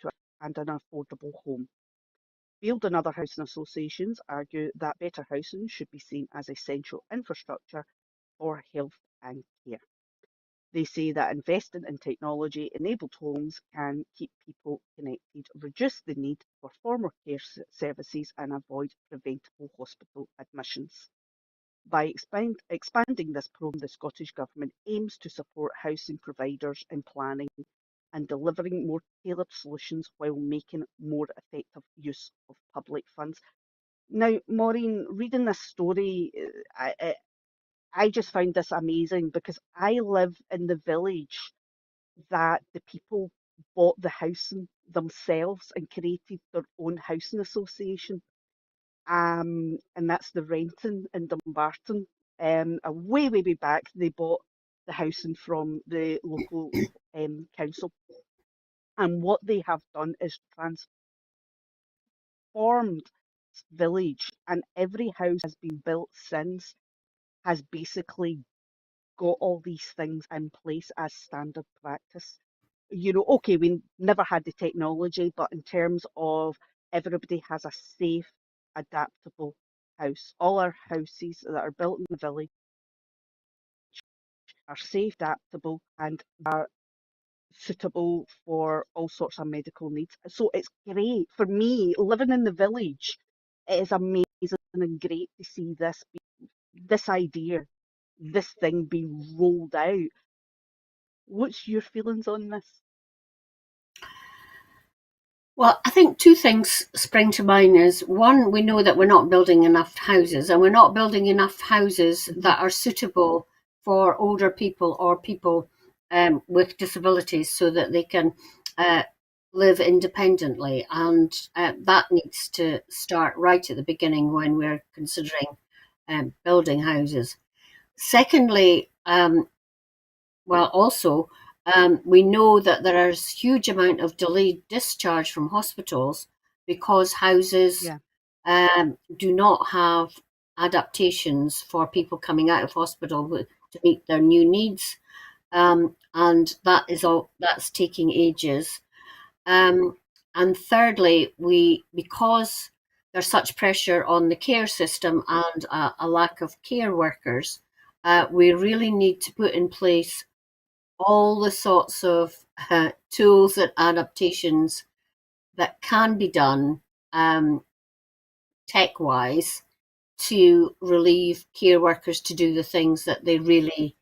to an affordable home. Field and other housing associations argue that better housing should be seen as essential infrastructure for health and care. They say that investing in technology-enabled homes can keep people connected, reduce the need for formal care services and avoid preventable hospital admissions. By expanding this programme, the Scottish Government aims to support housing providers in planning and delivering more tailored solutions while making more effective use of public funds. Now, Maureen, reading this story, I just found this amazing because I live in the village that the people bought the housing themselves and created their own housing association. And that's the Renton in Dumbarton. Way, way, way back, they bought the housing from the local council. And what they have done is transformed this village, and every house has been built since has basically got all these things in place as standard practice. You know, okay, we never had the technology, but in terms of everybody has a safe, adaptable house. All our houses that are built in the village are safe, adaptable, and are suitable for all sorts of medical needs. So it's great for me living in the village. It is amazing and great to see this idea, this thing being rolled out. What's your feelings on this? Well, I think two things spring to mind is one, we know that we're not building enough houses, and we're not building enough houses that are suitable for older people or people with disabilities so that they can live independently. And that needs to start right at the beginning when we're considering building houses. Secondly, also, we know that there is huge amount of delayed discharge from hospitals because houses do not have adaptations for people coming out of hospital to meet their new needs, and that's taking ages. And thirdly, because there's such pressure on the care system and a lack of care workers, we really need to put in place all the sorts of tools and adaptations that can be done tech-wise to relieve care workers to do the things that they really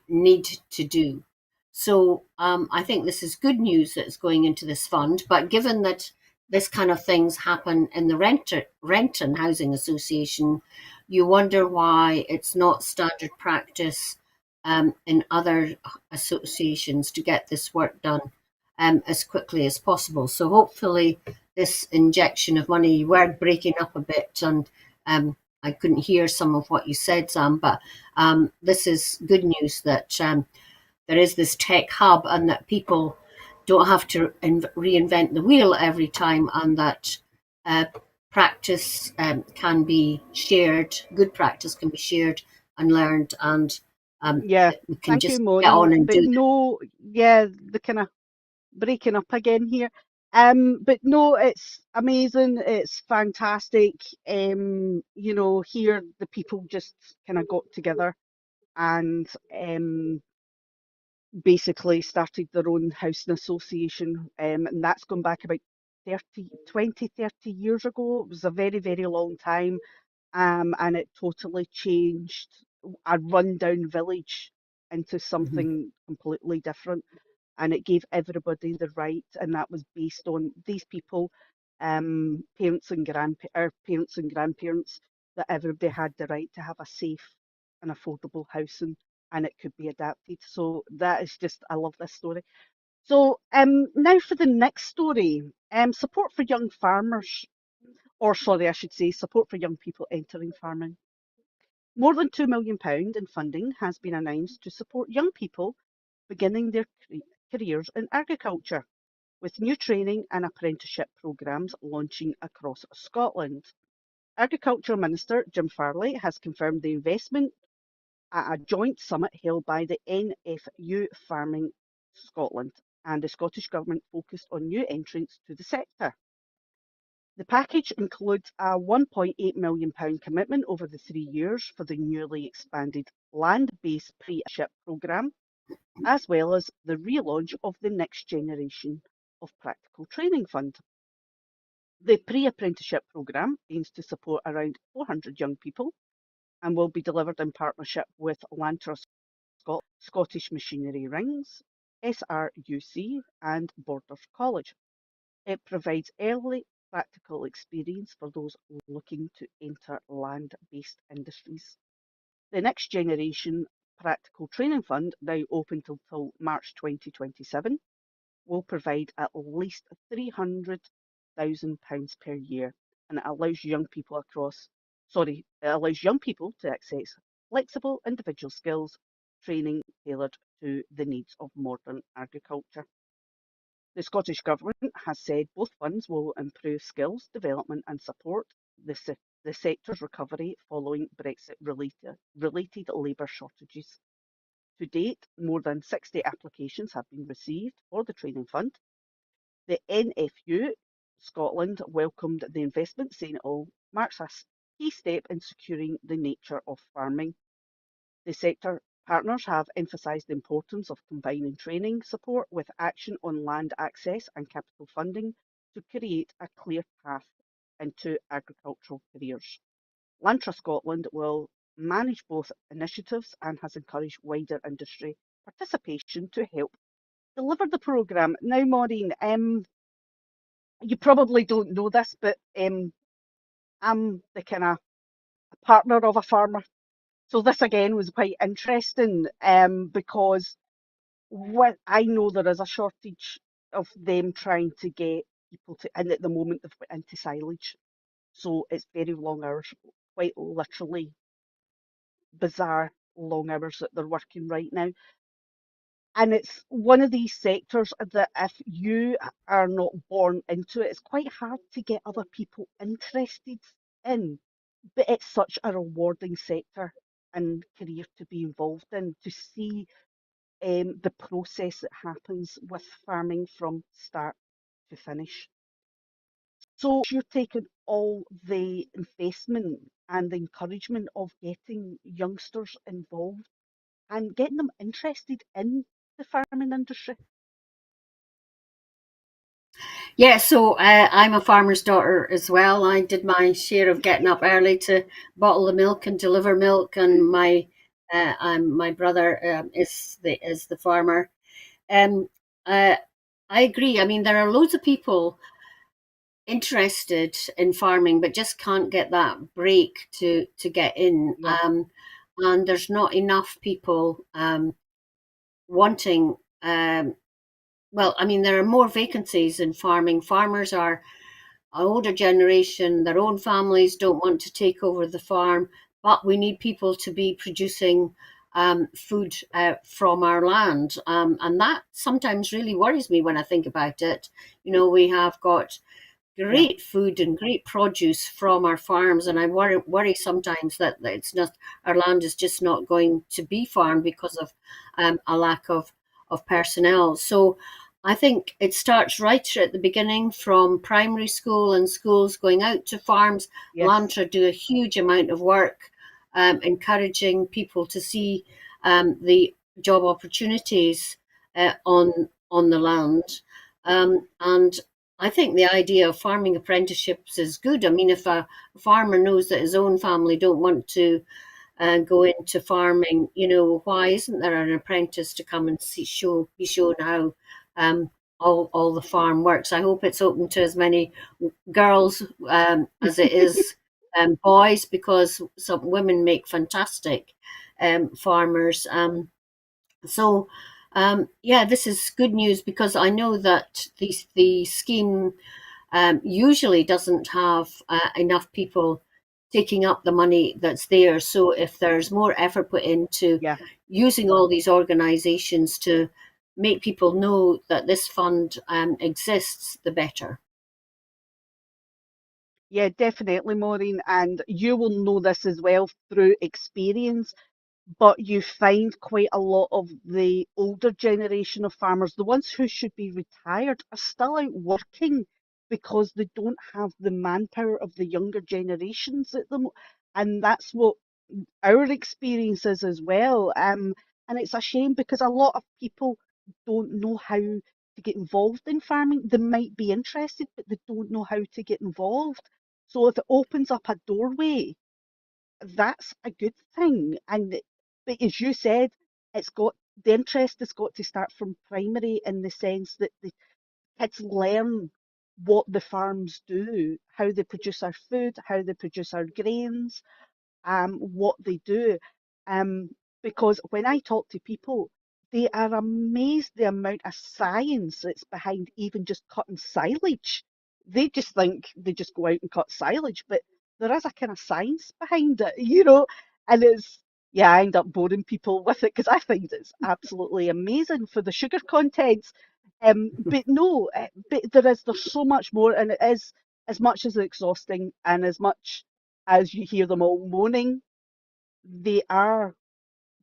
need to do. So I think this is good news that it's going into this fund, but given that this kind of things happen in the Renton Housing Association, you wonder why it's not standard practice in other associations to get this work done as quickly as possible. So hopefully this injection of money, you were breaking up a bit, and I couldn't hear some of what you said, Sam, but this is good news that there is this tech hub and that people don't have to reinvent the wheel every time, and that practice can be shared, good practice can be shared and learned, and Yeah, we can thank you, just get on Maureen. and But do. no, yeah, the kind of breaking up again here. But no, it's amazing. It's fantastic. Here the people just kind of got together and basically started their own housing association, and that's gone back about 30 years ago. It was a very, very long time, and it totally changed a rundown village into Mhm. something completely different. And it gave everybody the right, and that was based on these people, parents and grandparents, that everybody had the right to have a safe and affordable housing, and it could be adapted. So that is just, I love this story. So now for the next story, support for young farmers, or sorry, I should say support for young people entering farming. More than £2 million in funding has been announced to support young people beginning their careers in agriculture, with new training and apprenticeship programmes launching across Scotland. Agriculture Minister Jim Farley has confirmed the investment at a joint summit held by the NFU Farming Scotland and the Scottish Government, focused on new entrants to the sector. The package includes a £1.8 million commitment over the 3 years for the newly expanded land-based apprenticeship programme, as well as the relaunch of the Next Generation of Practical Training Fund. The pre-apprenticeship programme aims to support around 400 young people and will be delivered in partnership with Lantra Scottish Machinery Rings, SRUC and Borders College. It provides early practical experience for those looking to enter land-based industries. The Next Generation Practical Training Fund, now open till March 2027, will provide at least £300,000 per year, and it allows young people to access flexible individual skills training tailored to the needs of modern agriculture. The Scottish Government has said both funds will improve skills development and support the sector's recovery following Brexit-related labour shortages. To date, more than 60 applications have been received for the training fund. The NFU Scotland welcomed the investment, saying it marks a key step in securing the nature of farming. The sector partners have emphasised the importance of combining training support with action on land access and capital funding to create a clear path into agricultural careers. Lantra Scotland will manage both initiatives and has encouraged wider industry participation to help deliver the programme. Now, Maureen, you probably don't know this, but I'm the kind of partner of a farmer. So this again was quite interesting, because what I know, there is a shortage of them trying to get people to, and at the moment they've got into silage. So it's very long hours, quite literally bizarre long hours that they're working right now. And it's one of these sectors that if you are not born into it, it's quite hard to get other people interested in. But it's such a rewarding sector and career to be involved in, to see the process that happens with farming from start to finish. So you're taking all the investment and the encouragement of getting youngsters involved and getting them interested in the farming industry. Yeah, so I'm a farmer's daughter as well. I did my share of getting up early to bottle the milk and deliver milk, and my brother is the farmer. Um, uh, I agree. I mean, there are loads of people interested in farming, but just can't get that break to get in. Yeah. and there's not enough people wanting. Well, I mean, there are more vacancies in farming. Farmers are an older generation, their own families don't want to take over the farm, but we need people to be producing food from our land. And that sometimes really worries me when I think about it. You know, we have got Yeah, great food and great produce from our farms, and I worry sometimes that it's not, our land is just not going to be farmed because of a lack of personnel. So I think it starts right at the beginning from primary school and schools going out to farms. yes. Lantra do a huge amount of work encouraging people to see the job opportunities on the land. And I think the idea of farming apprenticeships is good. I mean, if a farmer knows that his own family don't want to go into farming, you know, why isn't there an apprentice to come and be shown how all the farm works? I hope it's open to as many girls as it is boys, because some women make fantastic farmers. So, yeah, this is good news, because I know that the scheme usually doesn't have enough people taking up the money that's there. So, if there's more effort put into Yeah, using all these organisations to make people know that this fund exists, the better. yeah, definitely, Maureen. And you will know this as well through experience. But you find quite a lot of the older generation of farmers, the ones who should be retired, are still out working because they don't have the manpower of the younger generations at them. And that's what our experience is as well. And it's a shame because a lot of people don't know how to get involved in farming. They might be interested, but they don't know how to get involved. So if it opens up a doorway, that's a good thing. And but as you said, it's got the interest has got to start from primary in the sense that the kids learn what the farms do, how they produce our food, how they produce our grains, what they do. Um, because when I talk to people, they are amazed the amount of science that's behind even just cutting silage. They just think they just go out and cut silage, but there is a kind of science behind it, and yeah, I end up boring people with it because I think it's absolutely amazing for the sugar contents. But no, but there's so much more, and it is as much as exhausting and as much as you hear them all moaning, they are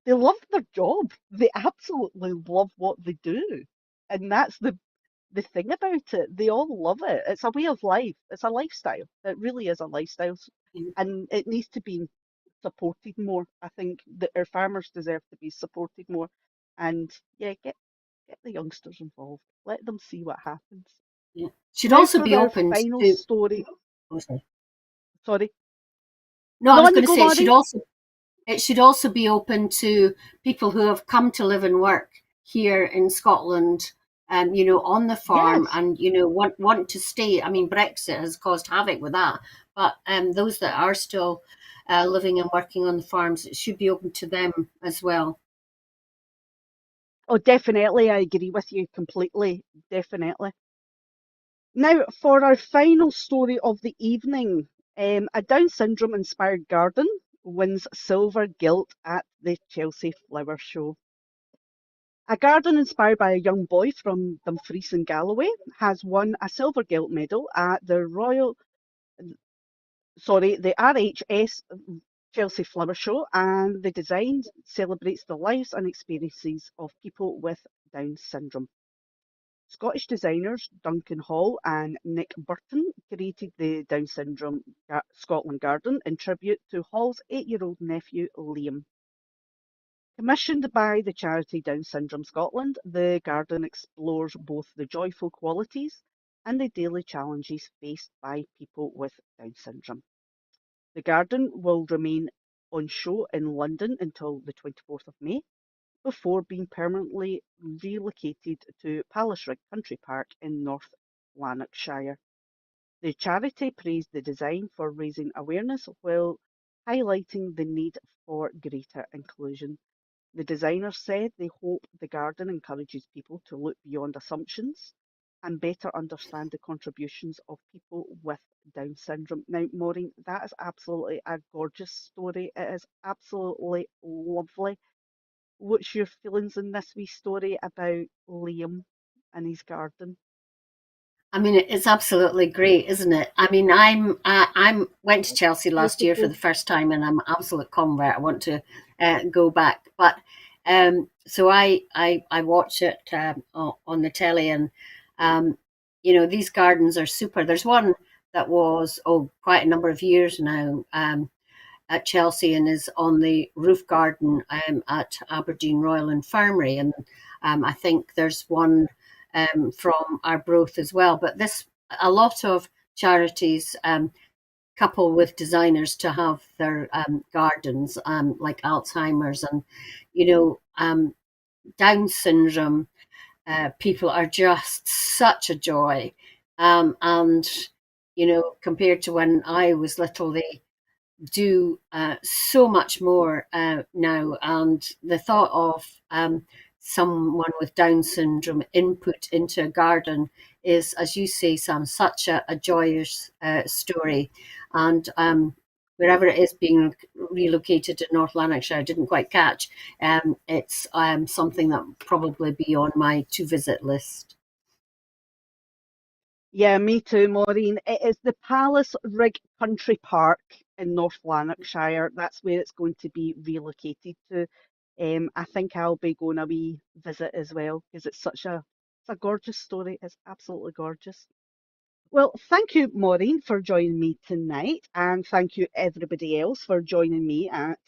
they love their job. They absolutely love what they do. And that's the thing about it. They all love it. It's a way of life. It's a lifestyle. It really is a lifestyle. And it needs to be supported more. I think that our farmers deserve to be supported more. And yeah, get the youngsters involved. Let them see what happens. Yeah. Should Now also for be our open final to. story. Oh, sorry. Sorry. No, I No, was on you going to go, say Maureen. it should also be open to people who have come to live and work here in Scotland, you know, on the farm, Yes. and you know want to stay. I mean, Brexit has caused havoc with that, but those that are still living and working on the farms, it should be open to them as well. Oh, definitely. I agree with you completely. Definitely. Now, for our final story of the evening, a Down syndrome inspired garden wins silver gilt at the Chelsea Flower Show. A garden inspired by a young boy from Dumfries in Galloway has won a silver gilt medal at the RHS Chelsea Flower Show, and the design celebrates the lives and experiences of people with Down syndrome. Scottish designers Duncan Hall and Nick Burton created the Down Syndrome Scotland Garden in tribute to Hall's 8-year-old nephew Liam. Commissioned by the charity Down Syndrome Scotland, the garden explores both the joyful qualities and the daily challenges faced by people with Down syndrome. The garden will remain on show in London until the 24th of May before being permanently relocated to Pallasrig Country Park in North Lanarkshire. The charity praised the design for raising awareness while highlighting the need for greater inclusion. The designers said they hope the garden encourages people to look beyond assumptions and better understand the contributions of people with Down syndrome. Now, Maureen, that is absolutely a gorgeous story. It is absolutely lovely. What's your feelings in this wee story about Liam and his garden? I mean, it's absolutely great, isn't it? I mean, I'm went to It's Chelsea last year for beautiful. the first time, and I'm an absolute convert. I want to go back, but so I watch it on the telly, and um, these gardens are super. There's one that was quite a number of years now. At Chelsea and is on the roof garden at Aberdeen Royal Infirmary. And I think there's one from Arbroath as well. But a lot of charities couple with designers to have their gardens, like Alzheimer's and, Down syndrome. People are just such a joy. And, compared to when I was little, they do so much more now. And the thought of someone with Down syndrome input into a garden is, as you say, Sam, such a joyous story. And wherever it is being relocated to North Lanarkshire, I didn't quite catch. It's something that will probably be on my to visit list. Yeah, me too, Maureen. It is the Palace Rig Country Park in North Lanarkshire. That's where it's going to be relocated to. I think I'll be going a wee visit as well because it's a gorgeous story. It's absolutely gorgeous. Well, thank you, Maureen, for joining me tonight, and thank you everybody else for joining me at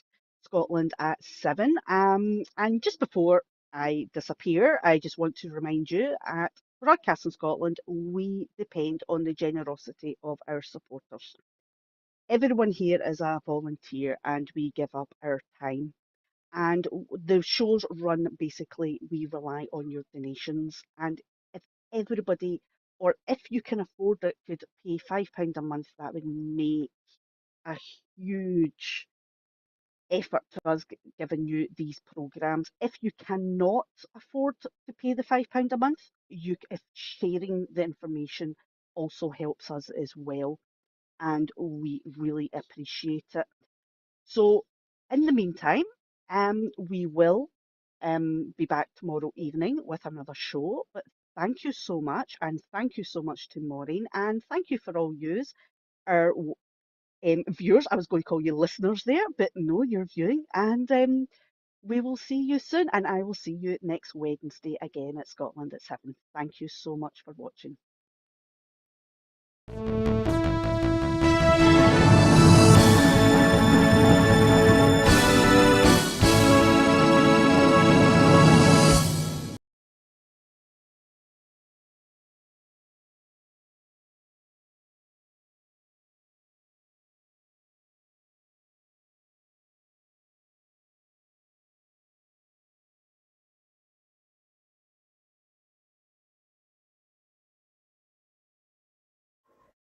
Scotland at 7. And just before I disappear, I just want to remind you at Broadcasting Scotland, we depend on the generosity of our supporters. Everyone here is a volunteer, and we give up our time. And the shows run basically, we rely on your donations. And if everybody, or if you can afford it, could pay £5 a month, that would make a huge effort to us giving you these programs. If you cannot afford to pay the £5 a month, if sharing the information also helps us as well, and we really appreciate it. So, in the meantime, we will be back tomorrow evening with another show. But thank you so much, and thank you so much to Maureen, and thank you for all yous, our viewers. I was going to call you listeners there, but no, you're viewing. And we will see you soon, and I will see you next Wednesday again at Scotland at 7. Thank you so much for watching.